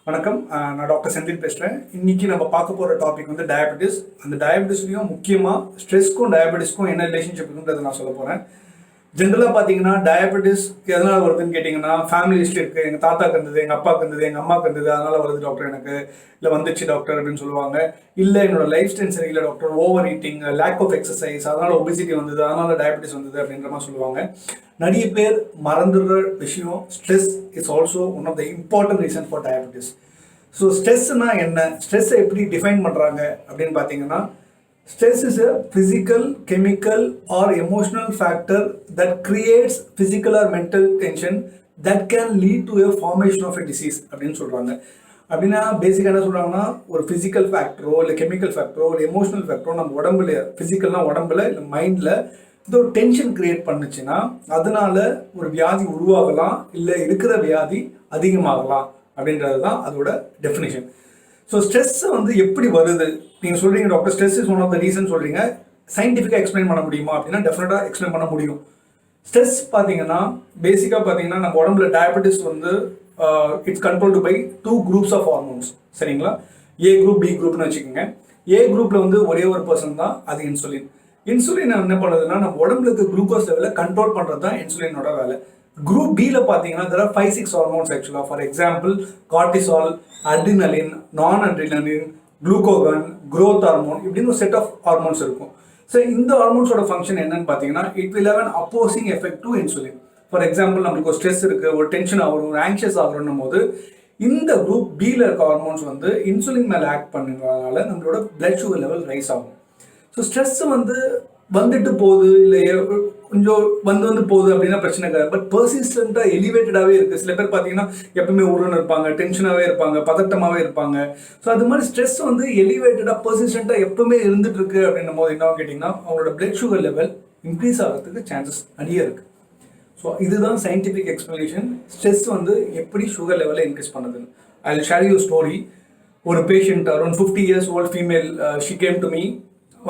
வணக்கம். நான் டாக்டர் செந்தில் பேசுகிறேன். இன்றைக்கி நம்ம பார்க்க போகிற டாபிக் வந்து டயபெட்டிஸ். அந்த டயபெட்டிஸ்லையும் முக்கியமாக ஸ்ட்ரெஸ்க்கும் டயபெட்டிஸ்க்கும் என்ன ரிலேஷன்ஷிப் இருக்குன்றதை நான் சொல்ல போகிறேன். ஜென்ரலாக பார்த்தீங்கன்னா டயபெட்டிஸ் எதனால் வருதுன்னு கேட்டிங்கன்னா, ஃபேமிலி ஹிஸ்ட்ரி இருக்குது. எங்கள் தாத்தாக்கு இருந்தது, எங்கள் அப்பாவுக்கு இருந்தது, எங்கள் அம்மாவுக்கு இருந்தது, அதனால் வருது டாக்டர் எனக்கு, இல்லை வந்துச்சு டாக்டர் அப்படின்னு சொல்லுவாங்க. இல்லை என்னோட லைஃப் ஸ்டைல் சரியில்லை doctor, over eating, lack of exercise, அதனால் ஒபிசிட்டி வந்தது, அதனால் டயபெட்டிஸ் வந்தது அப்படின்ற மாதிரி சொல்லுவாங்க. நிறைய பேர் மறந்துடுற விஷயம், stress is also one of the important reason for diabetes. So ஸ்ட்ரெஸ்னா என்ன, ஸ்ட்ரெஸ்ஸை எப்படி டிஃபைன் பண்ணுறாங்க அப்படின்னு பார்த்தீங்கன்னா, stress is a physical, chemical or emotional factor that creates physical or mental tension that can lead to a formation of a disease அப்படின்னு சொல்கிறாங்க. அப்படின்னா பேசிக்காக என்ன சொல்கிறாங்கன்னா, ஒரு ஃபிசிக்கல் ஃபேக்டரோ இல்லை கெமிக்கல் ஃபேக்டரோ ஒரு எமோஷனல் ஃபேக்டரோ நம்ம உடம்புல, ஃபிசிக்கல்னால் உடம்புல இல்லை மைண்டில் இது ஒரு டென்ஷன் கிரியேட் பண்ணுச்சுன்னா அதனால ஒரு வியாதி உருவாகலாம், இல்லை இருக்கிற வியாதி அதிகமாகலாம் அப்படின்றது தான் அதோட டெஃபினிஷன். ஸோ ஸ்ட்ரெஸ் வந்து எப்படி வருது நீங்கள் சொல்கிறீங்க doctor, stress is one of the reason சொல்கிறீங்க, சயின்டிஃபிக்காக எக்ஸ்பிளைன் பண்ண முடியுமா அப்படின்னா டெஃபினட்டாக எக்ஸ்பிளைன் பண்ண முடியும். ஸ்ட்ரெஸ் பார்த்தீங்கன்னா பேசிக்காக பார்த்தீங்கன்னா நம்ம உடம்புல டயபெட்டிஸ் வந்து it's controlled by 2 groups of hormones. சரிங்களா? ஏ குரூப், பி குரூப்னு வச்சுக்கோங்க. ஏ குரூப்பில் வந்து ஒரே ஒரு பர்சன் தான், அது இன்சுலின். இன்சுலின் என்ன பண்ணுறதுன்னா நம்ம உடம்புல இருக்க குளுக்கோஸ் லெவலை கண்ட்ரோல் பண்ணுறது தான் இன்சுலினோட வேலை. குரூப் பியில் பார்த்தீங்கன்னா there are 5-6 ஹார்மோன்ஸ் ஆக்சுவலாக. ஃபார் எக்ஸாம்பிள் கார்டிசால், அட்ரினலின், நான் அட்ரினலின், குளூகோகன், க்ரோத் ஹார்மோன், இப்படின்னு ஒரு செட் ஆஃப் ஹார்மோன்ஸ் இருக்கும். ஸோ இந்த ஹார்மோன்ஸோட ஃபங்க்ஷன் என்னன்னு பார்த்தீங்கன்னா, it will have an opposing effect to insulin. For example நம்மளுக்கு ஒரு ஸ்ட்ரெஸ் இருக்குது, ஒரு டென்ஷன் ஆகும், ஒரு ஆங்ஷியஸ் ஆகிறோன்னும் போது இந்த குரூப் பியில் இருக்க ஹார்மோன்ஸ் வந்து இன்சுலின் மேலே ஆக்ட் பண்ணுறதுனால நம்மளோட பிளட் சுகர் லெவல் ரைஸ் ஆகும். ஸோ ஸ்ட்ரெஸ் வந்து வந்துட்டு போகுது, இல்லை கொஞ்சம் வந்து போகுது அப்படின்னா பிரச்சனை கிடையாது. பட் பர்சிஸ்டண்ட்டாக எலிவேட்டடாகவே இருக்குது. சில பேர் பார்த்தீங்கன்னா எப்பவுமே உருன்னு இருப்பாங்க, டென்ஷனாகவே இருப்பாங்க, பதட்டமாகவே இருப்பாங்க. ஸோ அது மாதிரி ஸ்ட்ரெஸ் வந்து எலிவேட்டடாக பர்சிஸ்டண்ட்டாக எப்பவுமே இருந்துட்டு இருக்கு அப்படின்னும் போது என்ன கேட்டிங்கன்னா அவங்களோட பிளட் சுகர் லெவல் இன்க்ரீஸ் ஆகிறதுக்கு சான்சஸ் நிறைய இருக்குது. ஸோ இதுதான் சயின்டிஃபிக் எக்ஸ்பிளனேஷன் ஸ்ட்ரெஸ் வந்து எப்படி சுகர் லெவலை இன்க்ரீஸ் பண்ணுதுன்னு. I will share you story. ஒரு patient around 50 years old female, she came to me.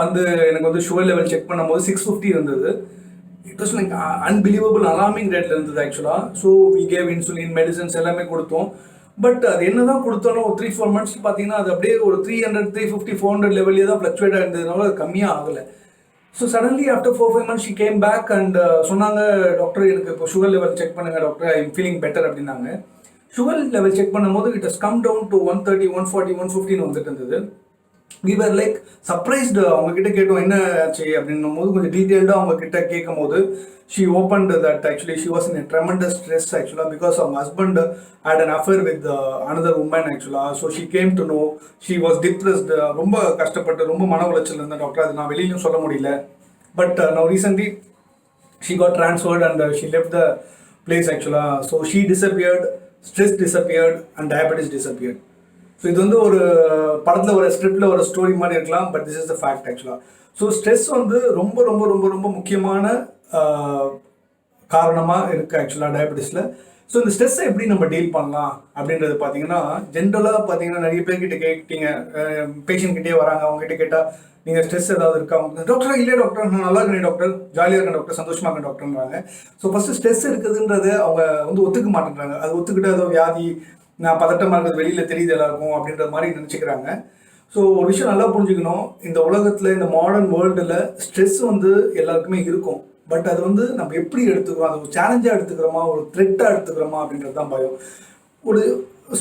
வந்து எனக்கு வந்து சுகர் லெவல் செக் பண்ணும்போது 650 இருந்தது. It was like unbelievable, alarming ரேட்டில் இருந்தது ஆக்சுவலாக. So we gave insulin, medicines எல்லாமே கொடுத்தோம். பட் அது என்ன தான் கொடுத்தாலும் ஒரு 3-4 months பார்த்தீங்கன்னா அது அப்படியே ஒரு 300, 350, 400 லெவல்லே தான் ஃப்ளக்சுவேட் ஆகிருந்ததுனால அது கம்மியாக ஆகலை. So suddenly after 4-5 months she came back and சொன்னாங்க, டாக்டர் எனக்கு இப்போ சுகர் லெவல் செக் பண்ணுங்க doctor, I am feeling better அப்படின்னாங்க. சுகர் லெவல் செக் பண்ணும்போது it has come down to 130, 140, 150 வந்துட்டு இருந்தது. we were like surprised. அவங்க கிட்ட கேட்டோம் என்ன ஆச்சு அப்படின்னும் போது கொஞ்சம் டீட்டெயில்டாக அவங்க கிட்ட கேட்கும் போது she opened that actually she was in a tremendous stress actually because her husband had an affair with another woman actually. So she came to know she was depressed. ரொம்ப கஷ்டப்பட்டு ரொம்ப மன உளைச்சல் இருந்த டாக்டர், அது நான் வெளியிலும் சொல்ல முடியல. But now recently she got transferred and she left the place actually. So she disappeared, stress disappeared and diabetes disappeared. So இது வந்து ஒரு படத்தில் ஒரு ஸ்கிரிப்டில் ஒரு ஸ்டோரி மாதிரி இருக்கலாம், but this is the fact ஆக்சுவலாக. ஸோ ஸ்ட்ரெஸ் வந்து ரொம்ப ரொம்ப ரொம்ப ரொம்ப முக்கியமான காரணமாக இருக்குது ஆக்சுவலாக டயபெட்டிஸில். ஸோ இந்த ஸ்ட்ரெஸ்ஸை எப்படி நம்ம டீல் பண்ணலாம் அப்படின்றது பார்த்தீங்கன்னா, ஜென்ரலாக பார்த்தீங்கன்னா நிறைய பேர்கிட்ட கேட்டீங்க, பேஷண்ட் கிட்டே வராங்க, அவங்ககிட்ட கேட்டால் நீங்கள் ஸ்ட்ரெஸ் ஏதாவது இருக்கா, டாக்டர் இல்லை டாக்டர் நான் நல்லா இருக்கேன் டாக்டர், ஜாலியாக இருக்கேன் டாக்டர், சந்தோஷமாக இருக்கேன் டாக்டர்ன்றாங்க. ஸோ ஃபஸ்ட்டு ஸ்ட்ரெஸ் இருக்குதுன்றது அவங்க வந்து ஒத்துக்க மாட்டேங்கிறாங்க. அது ஒத்துக்கிட்டு ஏதோ வியாதி, நான் பதட்டமாக இருக்கிறது வெளியில் தெரியுது எல்லாருக்கும் அப்படின்ற மாதிரி நினச்சிக்கிறாங்க. ஸோ ஒரு விஷயம் நல்லா புரிஞ்சுக்கணும், இந்த உலகத்தில் இந்த மாடர்ன் வேர்ல்டில் ஸ்ட்ரெஸ் வந்து எல்லாருக்குமே இருக்கும். பட் அது வந்து நம்ம எப்படி எடுத்துக்கிறோம், அது ஒரு சேலஞ்சாக எடுத்துக்கிறோமா, ஒரு த்ரெட்டாக எடுத்துக்கிறோமா அப்படின்றது தான் பயம். ஒரு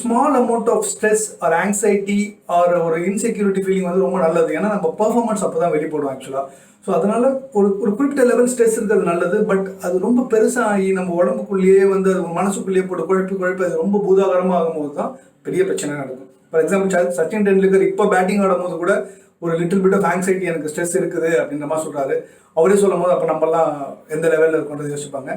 small amount of stress or anxiety or ஒரு இன்செக்யூரிட்டி ஃபீலிங் வந்து ரொம்ப நல்லது. ஏன்னா நம்ம பர்ஃபார்மன்ஸ் அப்போ தான் வெளிப்படும் ஆக்சுவலாக. ஸோ அதனால் ஒரு குறிப்பிட்ட லெவல் ஸ்ட்ரெஸ் இருக்கிறது நல்லது. பட் அது ரொம்ப பெருசாகி நம்ம உடம்புக்குள்ளேயே வந்து அது மனசுக்குள்ளேயே போட்டு குழப்பி அது ரொம்ப பூதாகரமாக ஆகும்போது தான் பெரிய பிரச்சனை நடக்கும். ஃபார் எக்ஸாம்பிள் சச்சின் டெண்டுல்கர் இப்போ பேட்டிங் ஆடும்போது கூட ஒரு லிட்டில் பிட் ஆஃப் ஆங்ஸைட்டி, எனக்கு ஸ்ட்ரெஸ் இருக்குது அப்படின்ற மாதிரி சொல்கிறாரு. அவரே சொல்லும் போது அப்போ நம்மலாம் எந்த லெவலில் இருக்குன்றது யோசிப்பாங்க.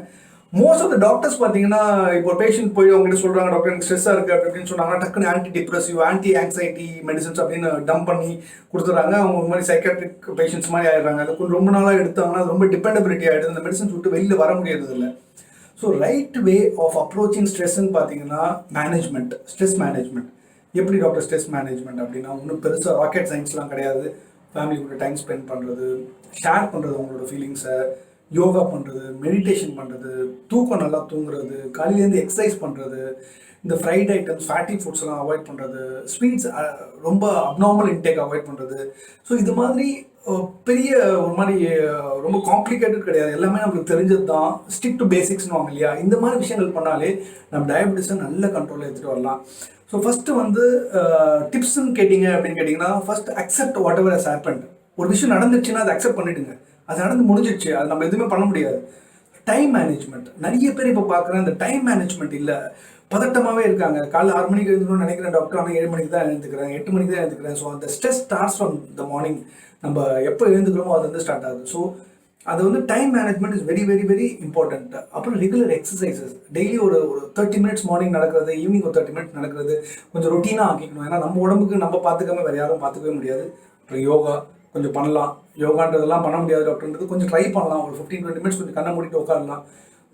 மோஸ்ட் ஆஃப் த டாக்டர்ஸ் பார்த்தீங்கன்னா இப்போ ஒரு பேஷண்ட் போய் அவங்ககிட்ட சொல்கிறாங்க, டாக்டர் எனக்கு ஸ்ட்ரெஸ்ஸாக இருக்குது அப்படின்னு சொன்னாங்கன்னா டக்குன்னு anti depressive, anti anxiety medicines அப்படின்னு டம்ப் பண்ணி கொடுத்துறாங்க. அவங்க ஒரு மாதிரி சைக்காட்ரிக் பேஷண்ட்ஸ் மாதிரி ஆயிடுறாங்க. அது கொஞ்சம் ரொம்ப நாளாக எடுத்தாங்கன்னா அது ரொம்ப டிபெண்டபிலிட்டி ஆகிடுது, அந்த மெடிசன்ஸ் விட்டு வெளியில் வர முடியறது இல்லை. So right way of approaching ஸ்ட்ரெஸ்ன்னு பார்த்தீங்கன்னா மேனேஜ்மெண்ட், ஸ்ட்ரெஸ் மேனேஜ்மெண்ட். எப்படி டாக்டர் ஸ்ட்ரெஸ் மேனேஜ்மெண்ட் அப்படின்னா ஒன்றும் பெருசாக ராக்கெட் சயின்ஸ்லாம் கிடையாது. ஃபேமிலி கூட டைம் ஸ்பெண்ட் பண்ணுறது, ஷேர் பண்ணுறது அவங்களோட ஃபீலிங்ஸை, யோகா பண்ணுறது, மெடிடேஷன் பண்ணுறது, தூக்கம் நல்லா தூங்குறது, காலையிலேருந்து எக்ஸசைஸ் பண்ணுறது, இந்த ஃப்ரைட் ஐட்டம்ஸ், ஃபேட்டி ஃபுட்ஸ்லாம் அவாய்ட் பண்ணுறது, ஸ்வீட்ஸ் ரொம்ப அப்நார்மல் இன்டேக் அவாய்ட் பண்ணுறது. ஸோ இது மாதிரி பெரிய ஒரு மாதிரி ரொம்ப காம்ப்ளிகேட்டட் கிடையாது, எல்லாமே நம்மளுக்கு தெரிஞ்சது தான். ஸ்டிக் டு பேசிக்ஸ்னு வாங்க இல்லையா, இந்த மாதிரி விஷயங்கள் பண்ணாலே நம்ம டயபெட்டிஸை நல்ல கண்ட்ரோலில் எடுத்துகிட்டு வரலாம். ஸோ ஃபஸ்ட்டு வந்து டிப்ஸ்ன்னு கேட்டிங்க அப்படின்னு கேட்டிங்கன்னா, first accept what ever has happened. ஒரு விஷயம் நடந்துச்சுன்னா அதை அக்செப்ட் பண்ணிவிடுங்க. அது நடந்து முடிஞ்சிடுச்சு, அது நம்ம எதுவுமே பண்ண முடியாது. டைம் மேனேஜ்மெண்ட், நிறைய பேர் இப்போ பார்க்குறேன் இந்த டைம் மேனேஜ்மெண்ட் இல்லை, பதட்டமாகவே இருக்காங்க. காலைல 6 மணிக்கு எழுந்துக்கணும்னு நினைக்கிறேன் டாக்டர், ஆனால் 7 மணிக்கு தான் எழுந்துக்கிறேன், 8 மணிக்கு தான் எழுந்துக்கிறேன். ஸோ அந்த stress starts from the morning. நம்ம எப்போ எழுந்துக்கிறோமோ அது வந்து ஸ்டார்ட் ஆகுது. ஸோ அது வந்து time management is very very very important. அப்புறம் ரெகுலர் எக்ஸசைசஸ், டெய்லி ஒரு 30 மினிட்ஸ் மார்னிங் நடக்கிறது, ஈவினிங் ஒரு 30 மினிட்ஸ் நடக்கிறது கொஞ்சம் ரொட்டீனாக ஆக்கிக்கணும். ஏன்னா நம்ம உடம்புக்கு நம்ம பார்த்துக்காம வேறு யாரும் பார்த்துக்கவே முடியாது. அப்புறம் யோகா கொஞ்சம் பண்ணலாம். யோகான்றதெல்லாம் பண்ண முடியாது டாக்டர்ன்றது கொஞ்சம் ட்ரை பண்ணலாம். ஒரு 15-20 மினிட்ஸ் கொஞ்சம் கண்ணை மூடிட்டு உட்காரலாம்.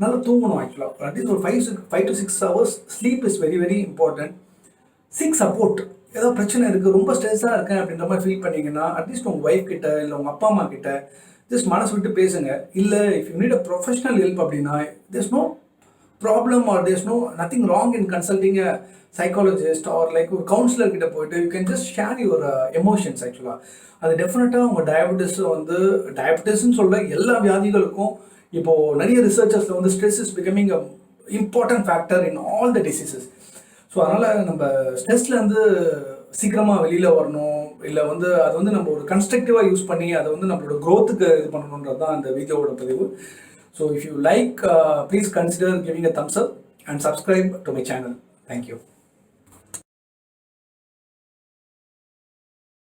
நல்லா தூங்கணும். ஆக்சுவலாக அட்லீஸ்ட் ஒரு 5 to 6 hours sleep is very very important. Seek support. ஏதோ பிரச்சனை இருக்குது, ரொம்ப ஸ்ட்ரெஸ்ஸாக இருக்கேன் அப்படின்ற மாதிரி ஃபீல் பண்ணிங்கன்னா அட்லீஸ்ட் உங்கள் ஒய்ஃப் கிட்ட இல்லை உங்கள் அப்பா அம்மா கிட்ட ஜஸ்ட் மனசு விட்டு பேசுங்க. இல்லை if you need a professional help அப்படின்னா there's no problem or there's no nothing wrong in consulting a psychologist or like ஒரு கவுன்சிலர் கிட்ட போயிட்டு you can just share your emotions. ஆக்சுவலாக அது டெஃபினட்டாக உங்கள் டயபெட்டிஸ்ன்னு சொல்ல எல்லா வியாதிகளுக்கும் இப்போது நிறைய ரிசர்ச்சர்ஸில் வந்து stress is becoming a important factor in all the diseases. So அதனால் நம்ம ஸ்ட்ரெஸ்லேருந்து சீக்கிரமாக வெளியில் வரணும், இல்லை வந்து அது வந்து நம்ம ஒரு கன்ஸ்ட்ரக்டிவாக யூஸ் பண்ணி அதை வந்து நம்மளோட க்ரோத்துக்கு இது பண்ணணுன்றது தான் அந்த வீடியோவோட பதிவு. So if you like please consider giving a Thums up and subscribe to my channel. Thank you.